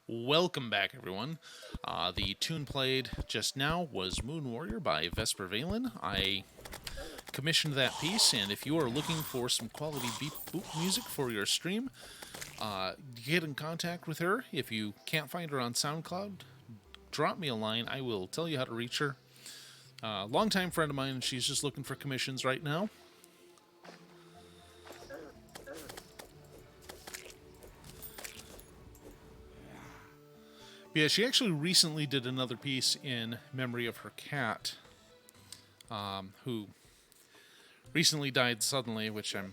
Welcome back, everyone. The tune played just now was Moon Warrior by Vesper Valen. I commissioned that piece, and if you are looking for some quality beat boop music for your stream, get in contact with her. If you can't find her on SoundCloud, drop me a line. I will tell you how to reach her. Longtime friend of mine, she's just looking for commissions right now. Yeah, she actually recently did another piece in memory of her cat, who recently died suddenly, which I mean,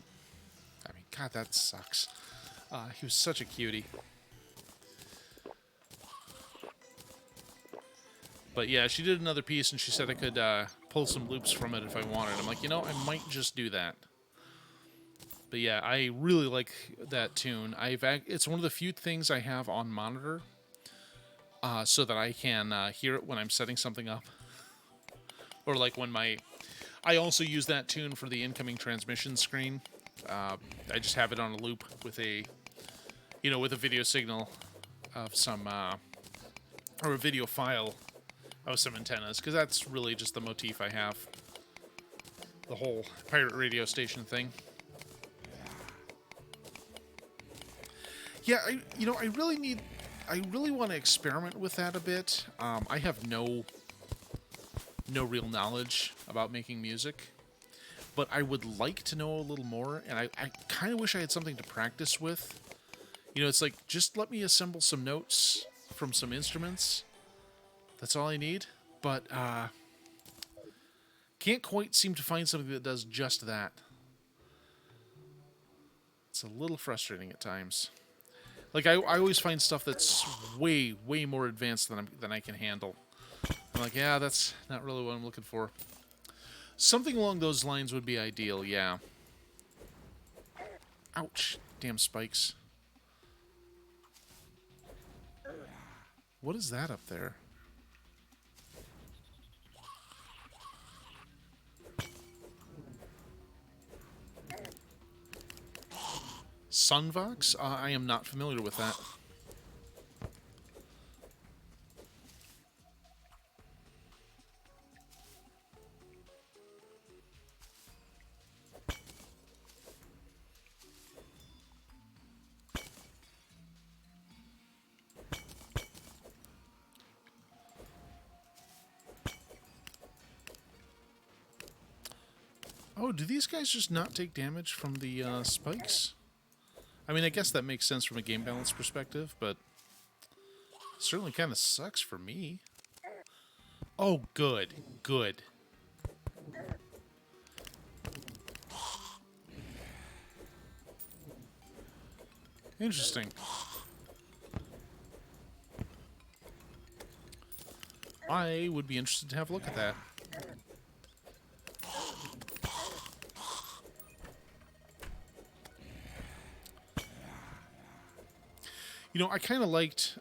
God, that sucks. He was such a cutie. But yeah, she did another piece, and she said I could pull some loops from it if I wanted. I'm like, I might just do that. But yeah, I really like that tune. It's one of the few things I have on monitor, so that I can hear it when I'm setting something up. Or like when I also use that tune for the incoming transmission screen. I just have it on a loop with a video signal of some, or a video file of some antennas, because that's really just the motif I have. The whole pirate radio station thing. Yeah, I really want to experiment with that a bit. I have no real knowledge about making music, but I would like to know a little more, and I kind of wish I had something to practice with. It's like, just let me assemble some notes from some instruments. That's all I need, but can't quite seem to find something that does just that. It's a little frustrating at times. Like, I always find stuff that's way, way more advanced than I can handle. I'm like, yeah, that's not really what I'm looking for. Something along those lines would be ideal, yeah. Ouch. Damn spikes. What is that up there? Sunvox? I am not familiar with that. Oh, do these guys just not take damage from the spikes? I mean, I guess that makes sense from a game balance perspective, but certainly kind of sucks for me. Oh, good. Good. Interesting. I would be interested to have a look at that. I kind of liked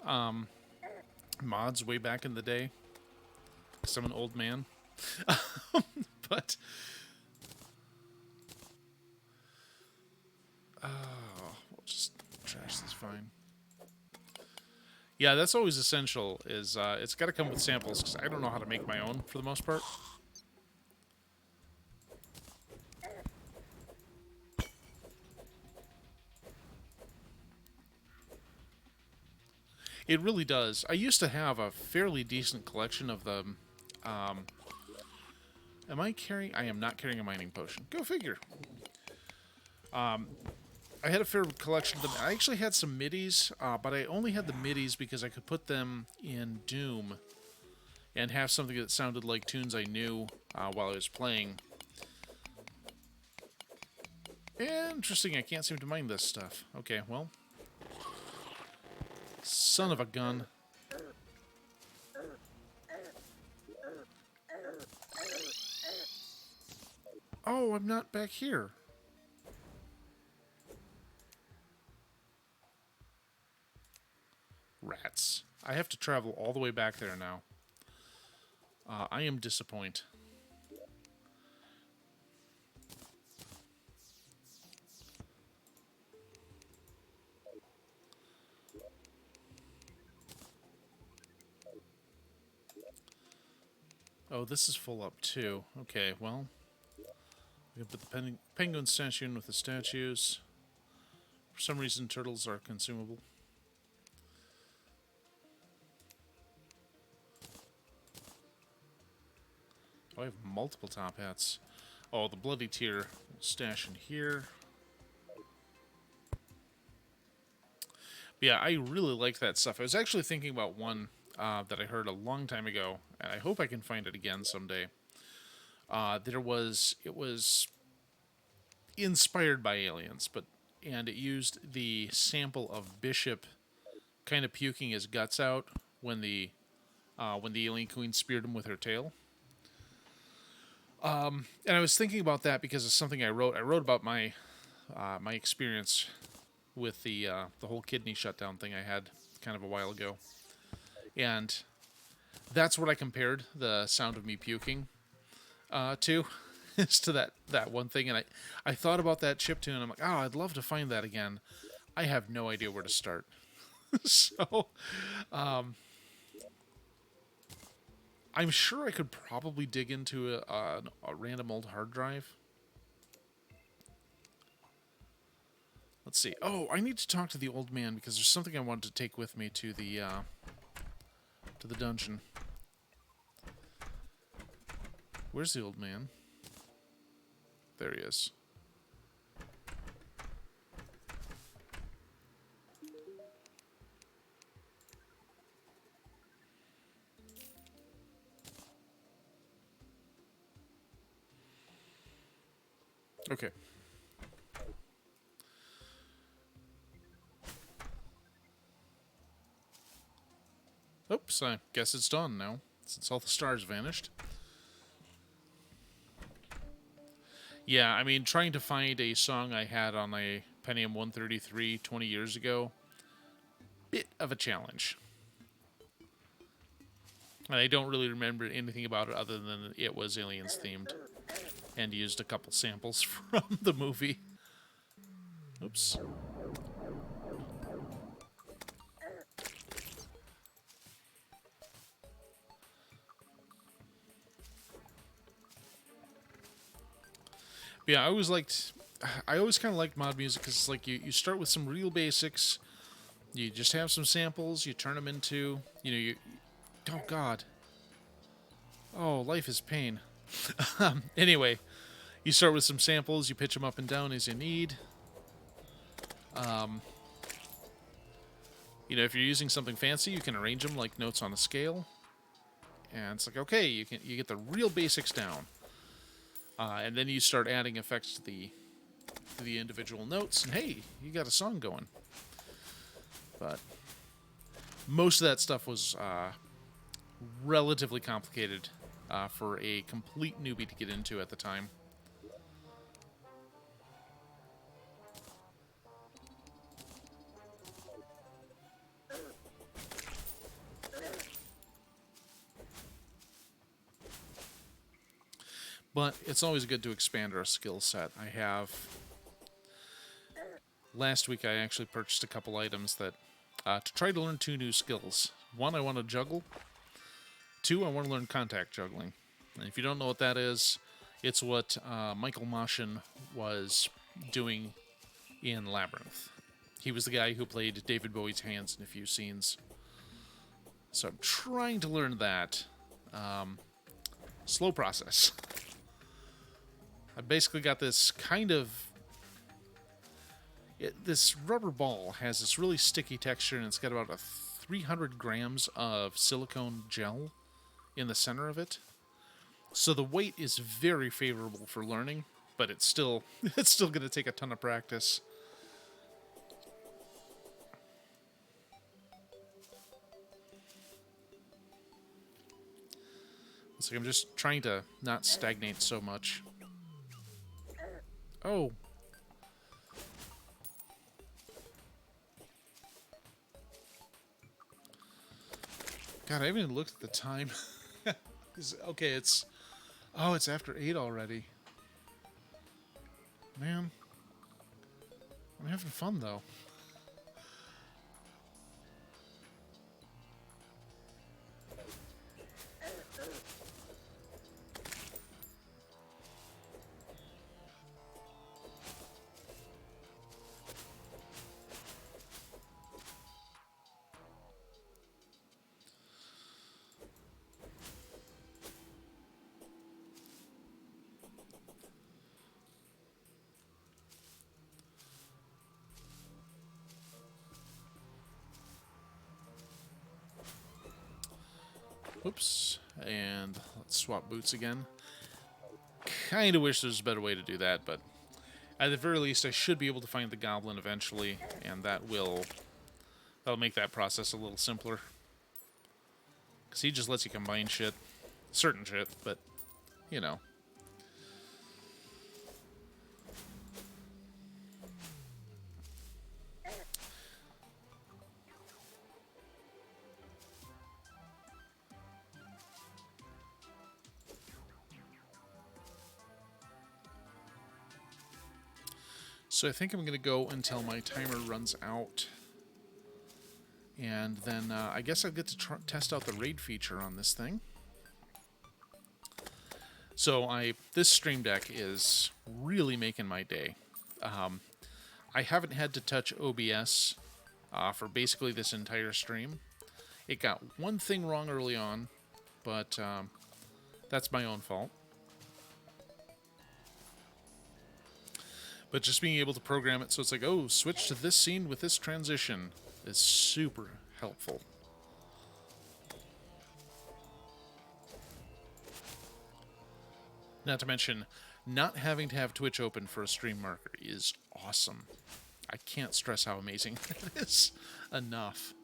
mods way back in the day, because I'm an old man. But we'll just trash this fine. Yeah, that's always essential, is it's got to come with samples, because I don't know how to make my own for the most part. It really does. I used to have a fairly decent collection of them. Am I carrying? I am not carrying a mining potion. Go figure. I had a fair collection of them. I actually had some midis, but I only had the midis because I could put them in Doom and have something that sounded like tunes I knew while I was playing. Interesting, I can't seem to mine this stuff. Okay, well. Son of a gun. Oh, I'm not back here. Rats. I have to travel all the way back there now. I am disappointed. Oh, this is full up too. Okay, well, we can put the penguin statue in with the statues. For some reason, turtles are consumable. Oh, I have multiple top hats. Oh, the bloody tear stash in here. But yeah, I really like that stuff. I was actually thinking about one that I heard a long time ago, and I hope I can find it again someday. It was inspired by aliens, and it used the sample of Bishop kind of puking his guts out when the alien queen speared him with her tail. And I was thinking about that because it's something I wrote. I wrote about my my experience with the whole kidney shutdown thing I had kind of a while ago, and that's what I compared the sound of me puking to. Is to that one thing, and I thought about that chiptune. I'm like, oh, I'd love to find that again. I have no idea where to start. So, I'm sure I could probably dig into a random old hard drive. Let's see. Oh, I need to talk to the old man because there's something I wanted to take with me to the dungeon. Where's the old man? There he is. Okay. Oops, I guess it's done now, since all the stars vanished. Yeah, I mean, trying to find a song I had on a Pentium 133 20 years ago, bit of a challenge. And I don't really remember anything about it other than it was aliens themed and used a couple samples from the movie. Oops. Yeah, I always kind of liked mod music because it's like you start with some real basics, you just have some samples, you turn them into, oh god. Oh, life is pain. Anyway, you start with some samples, you pitch them up and down as you need. If you're using something fancy, you can arrange them like notes on a scale. And it's like, okay, you get the real basics down. And then you start adding effects to the individual notes, and hey, you got a song going. But most of that stuff was relatively complicated for a complete newbie to get into at the time. But it's always good to expand our skill set. Last week I actually purchased a couple items that to try to learn 2 new skills. One, I want to juggle. 2, I want to learn contact juggling. And if you don't know what that is, it's what Michael Moshin was doing in Labyrinth. He was the guy who played David Bowie's hands in a few scenes. So I'm trying to learn that. Slow process. I basically got this this rubber ball has this really sticky texture, and it's got about 300 grams of silicone gel in the center of it. So the weight is very favorable for learning, but it's still going to take a ton of practice. It's like I'm just trying to not stagnate so much. Oh. God, I haven't even looked at the time. Okay, it's after 8 already. Man. I'm having fun, though. Oops. And let's swap boots again. Kind of wish there was a better way to do that, but at the very least, I should be able to find the goblin eventually, and that'll make that process a little simpler. Because he just lets you combine shit. Certain shit, but, you know. So I think I'm going to go until my timer runs out. And then I guess I'll get to test out the raid feature on this thing. So this Stream Deck is really making my day. I haven't had to touch OBS for basically this entire stream. It got one thing wrong early on, but that's my own fault. But just being able to program it so it's like, oh, switch to this scene with this transition is super helpful. Not to mention, not having to have Twitch open for a stream marker is awesome. I can't stress how amazing it is enough.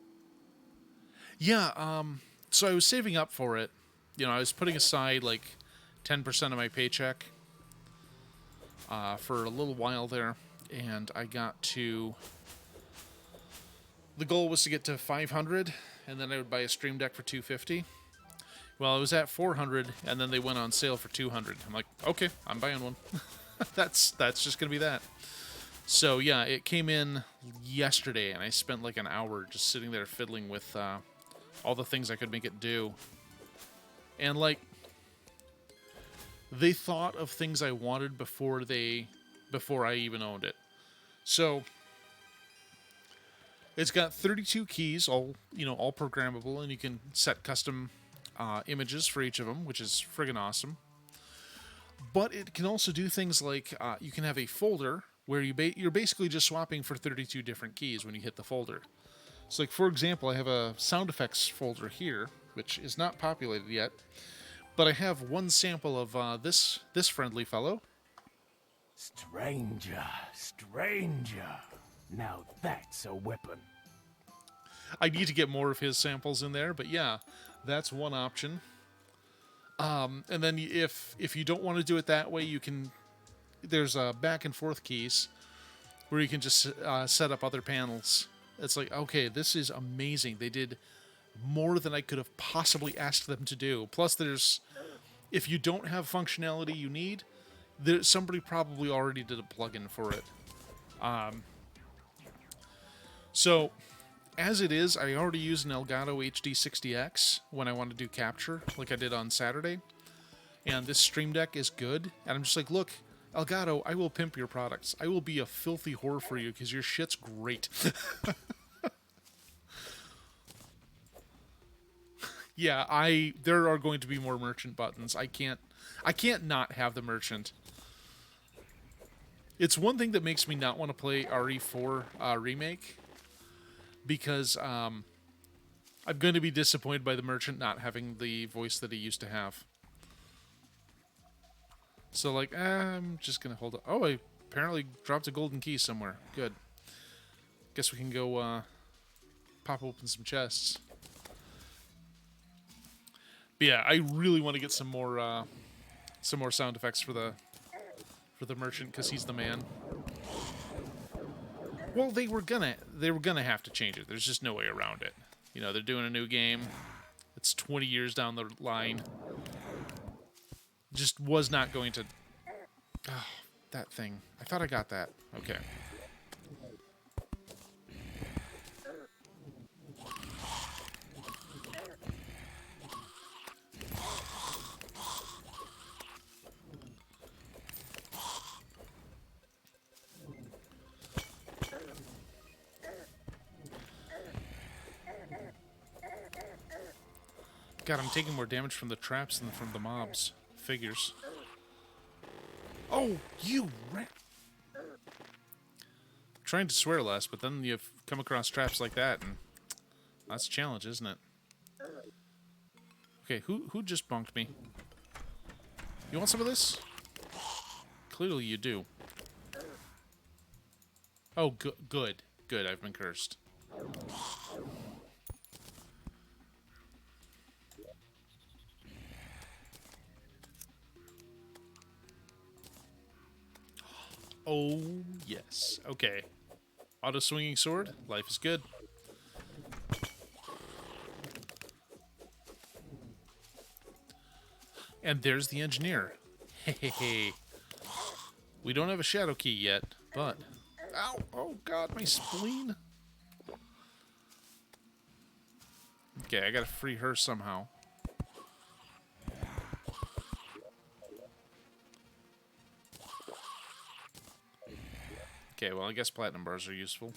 Yeah, so I was saving up for it. You know, I was putting aside like 10% of my paycheck for a little while there, and I got to... The goal was to get to 500, and then I would buy a Stream Deck for 250. Well, I was at 400, and then they went on sale for 200. I'm like, okay, I'm buying one. That's just gonna be that. So yeah, it came in yesterday, and I spent like an hour just sitting there fiddling with all the things I could make it do. And like, they thought of things I wanted before I even owned it. So it's got 32 keys, all programmable, and you can set custom images for each of them, which is friggin' awesome. But it can also do things like you can have a folder where you're basically just swapping for 32 different keys when you hit the folder. So, like, for example, I have a sound effects folder here, which is not populated yet, but I have one sample of this friendly fellow. Stranger, stranger. Now that's a weapon. I need to get more of his samples in there, but yeah, that's one option. And then if you don't want to do it that way, you can... There's back and forth keys where you can just set up other panels. It's like, okay, this is amazing. They did more than I could have possibly asked them to do. Plus, if you don't have functionality you need, somebody probably already did a plugin for it. So, as it is, I already use an Elgato HD60X when I want to do capture, like I did on Saturday. And this Stream Deck is good. And I'm just like, look, Elgato, I will pimp your products. I will be a filthy whore for you because your shit's great. Yeah, there are going to be more merchant buttons. I can't not have the merchant. It's one thing that makes me not want to play RE4 Remake, because I'm going to be disappointed by the merchant not having the voice that he used to have. So, like, I'm just going to hold it. Oh, I apparently dropped a golden key somewhere. Good. Guess we can go pop open some chests. But yeah, I really want to get some more sound effects for the merchant, because he's the man. Well, they were gonna have to change it. There's just no way around it. You know, they're doing a new game. It's 20 years down the line. Just was not going to... Oh, that thing. I thought I got that. Okay. God, I'm taking more damage from the traps than from the mobs. Figures. Oh, you rat! Trying to swear less, but then you've come across traps like that, and that's a challenge, isn't it? Okay, who just bonked me? You want some of this? Clearly you do. Oh, good. Good, I've been cursed. Oh, yes. Okay. Auto-swinging sword. Life is good. And there's the engineer. Hey, hey, hey. We don't have a shadow key yet, but... Ow! Oh, God, my spleen. Okay, I gotta free her somehow. Okay, well, I guess platinum bars are useful.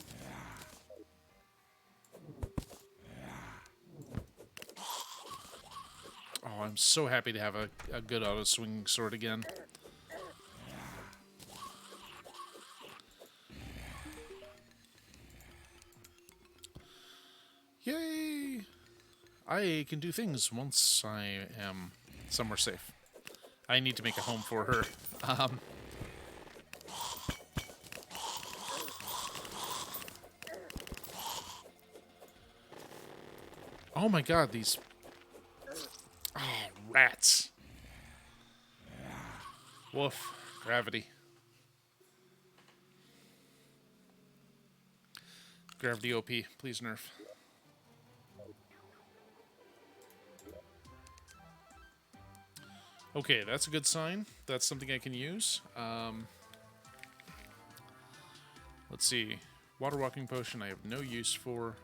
Oh, I'm so happy to have a good auto-swinging sword again. Yay! I can do things once I am somewhere safe. I need to make a home for her. Oh my god, these... Oh, rats. Woof. Gravity. Gravity OP. Please nerf. Okay, that's a good sign. That's something I can use. Let's see. Water walking potion I have no use for.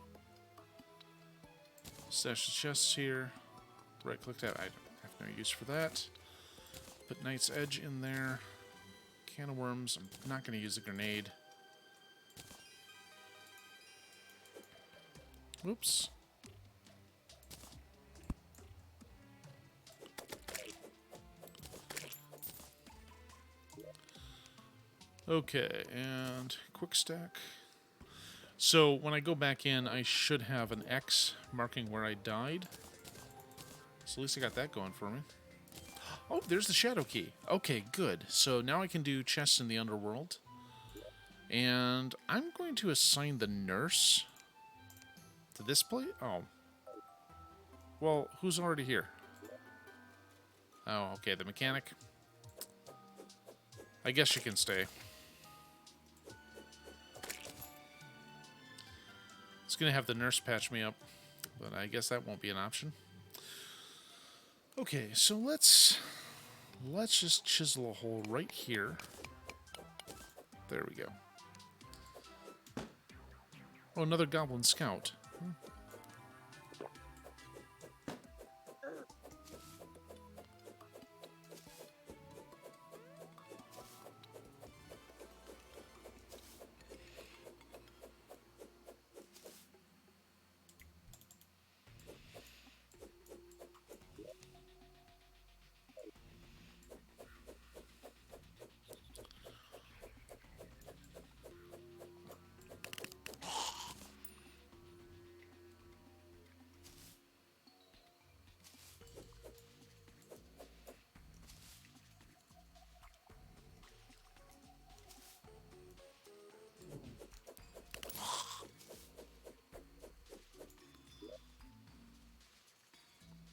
Stash the chests here. Right click that. I have no use for that. Put Knight's Edge in there. Can of worms. I'm not going to use a grenade. Whoops. Okay, and quick stack. So when I go back in, I should have an X marking where I died. So at least I got that going for me. Oh, there's the shadow key. Okay, good. So now I can do chests in the underworld. And I'm going to assign the nurse to this place. Oh. Well, who's already here? Oh, okay, the mechanic. I guess she can stay. It's going to have the nurse patch me up, but I guess that won't be an option. Okay, so let's just chisel a hole right here. There we go. Oh, another goblin scout.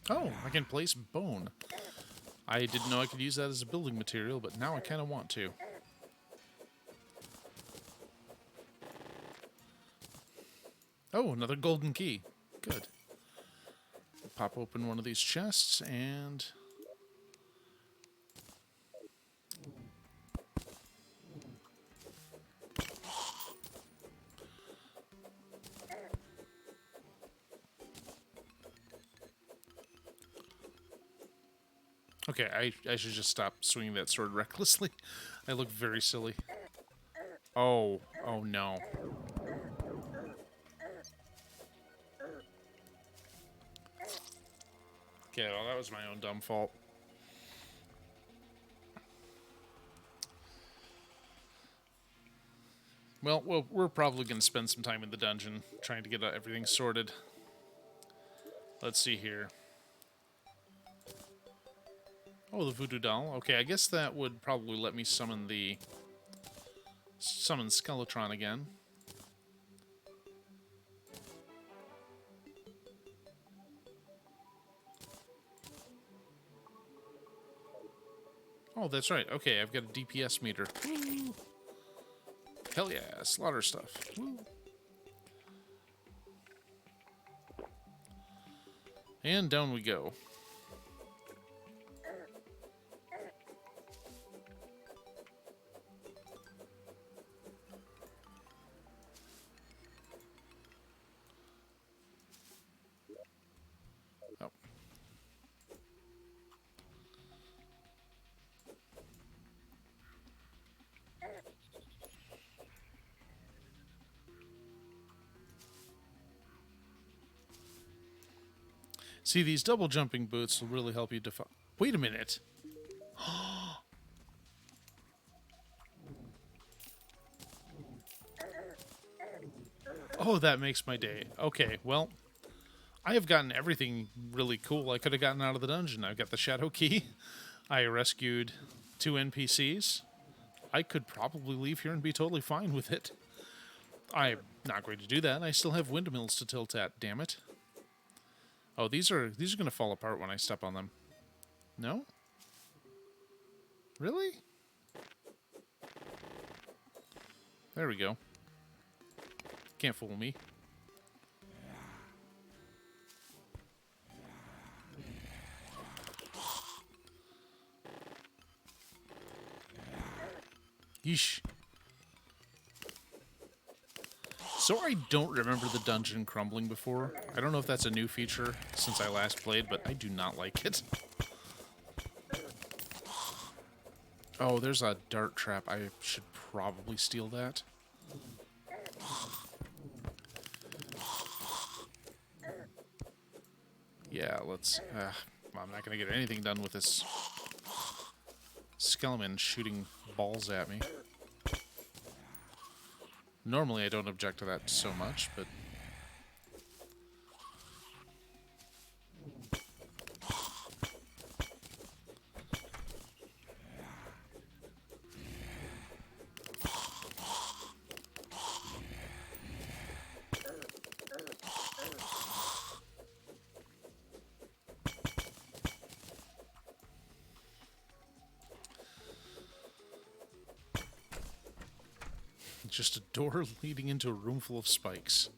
Oh, I can place bone. I didn't know I could use that as a building material, but now I kind of want to. Oh, another golden key. Good. Pop open one of these chests and... Okay, I should just stop swinging that sword recklessly. I look very silly. Oh, oh no. Okay, well that was my own dumb fault. Well, we're probably going to spend some time in the dungeon trying to get everything sorted. Let's see here. Oh, the voodoo doll. Okay, I guess that would probably let me summon Skeletron again. Oh, that's right. Okay, I've got a DPS meter. Woo. Hell yeah, slaughter stuff. Woo. And down we go. Oh. See, these double jumping boots will really help you defy. Wait a minute. Oh, that makes my day. Okay, well, I have gotten everything really cool I could have gotten out of the dungeon. I've got the Shadow Key. I rescued 2 NPCs. I could probably leave here and be totally fine with it. I'm not going to do that. I still have windmills to tilt at, damn it. Oh, these are going to fall apart when I step on them. No? Really? There we go. Can't fool me. Yeesh. So I don't remember the dungeon crumbling before. I don't know if that's a new feature since I last played, but I do not like it. Oh, there's a dart trap. I should probably steal that. Yeah, let's... I'm not going to get anything done with this skeleton shooting balls at me. Normally I don't object to that so much, but... just a door leading into a room full of spikes.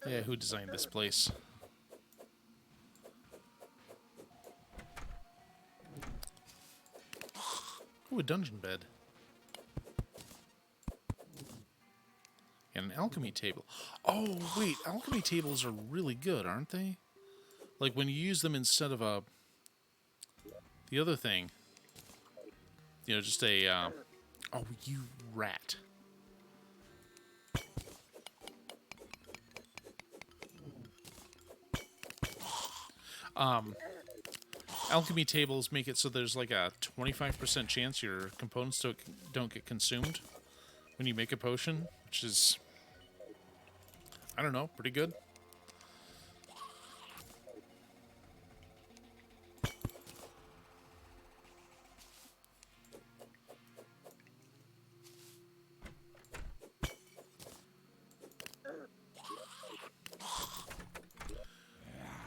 Yeah, who designed this place? Ooh, a dungeon bed. And an alchemy table. Oh, wait, alchemy tables are really good, aren't they? Like, when you use them instead of a... The other thing. You know, just a... Oh, you rat. Alchemy tables make it so there's like a 25% chance your components don't get consumed when you make a potion, which is, I don't know, pretty good.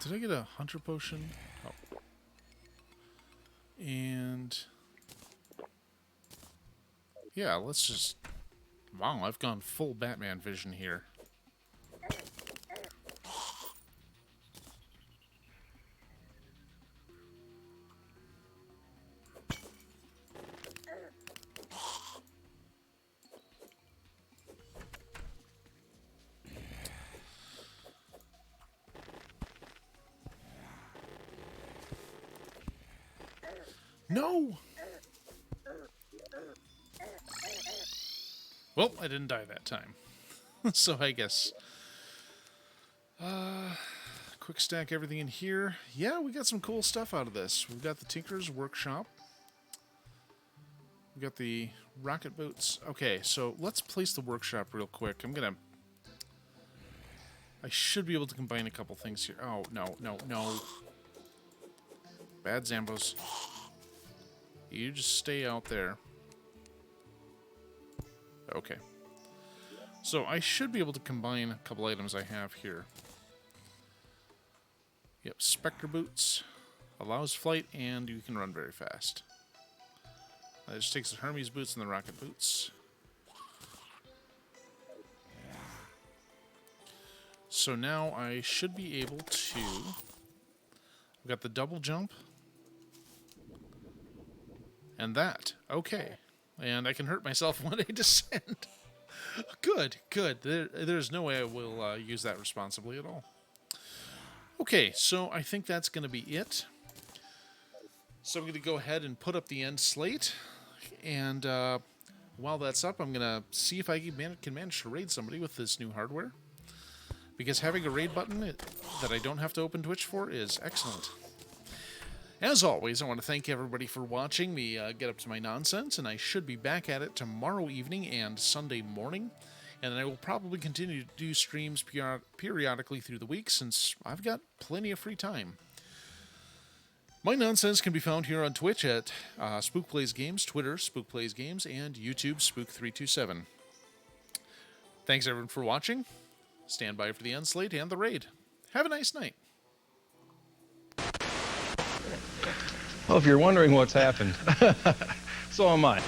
Did I get a hunter potion? Oh. And... yeah, let's just... Wow, I've gone full Batman vision here. No! Well, I didn't die that time. So I guess... quick stack everything in here. Yeah, we got some cool stuff out of this. We've got the Tinker's Workshop. We got the rocket boots. Okay, so let's place the workshop real quick. I should be able to combine a couple things here. Oh, no, no, no. Bad Zambos. You just stay out there. Okay. So I should be able to combine a couple items I have here. Yep, Spectre Boots. Allows flight, and you can run very fast. It just takes the Hermes Boots and the Rocket Boots. So now I should be able to... I've got the double jump. And that. Okay. And I can hurt myself when I descend. Good, good. There's no way I will use that responsibly at all. Okay, so I think that's going to be it. So I'm going to go ahead and put up the end slate. And while that's up, I'm going to see if I can manage to raid somebody with this new hardware. Because having a raid button that I don't have to open Twitch for is excellent. As always, I want to thank everybody for watching me get up to my nonsense, and I should be back at it tomorrow evening and Sunday morning. And then I will probably continue to do streams periodically through the week, since I've got plenty of free time. My nonsense can be found here on Twitch at Spook Plays Games, Twitter, Spook Plays Games, and YouTube, Spook327. Thanks everyone for watching. Stand by for the end slate and the raid. Have a nice night. Well, if you're wondering what's happened, so am I.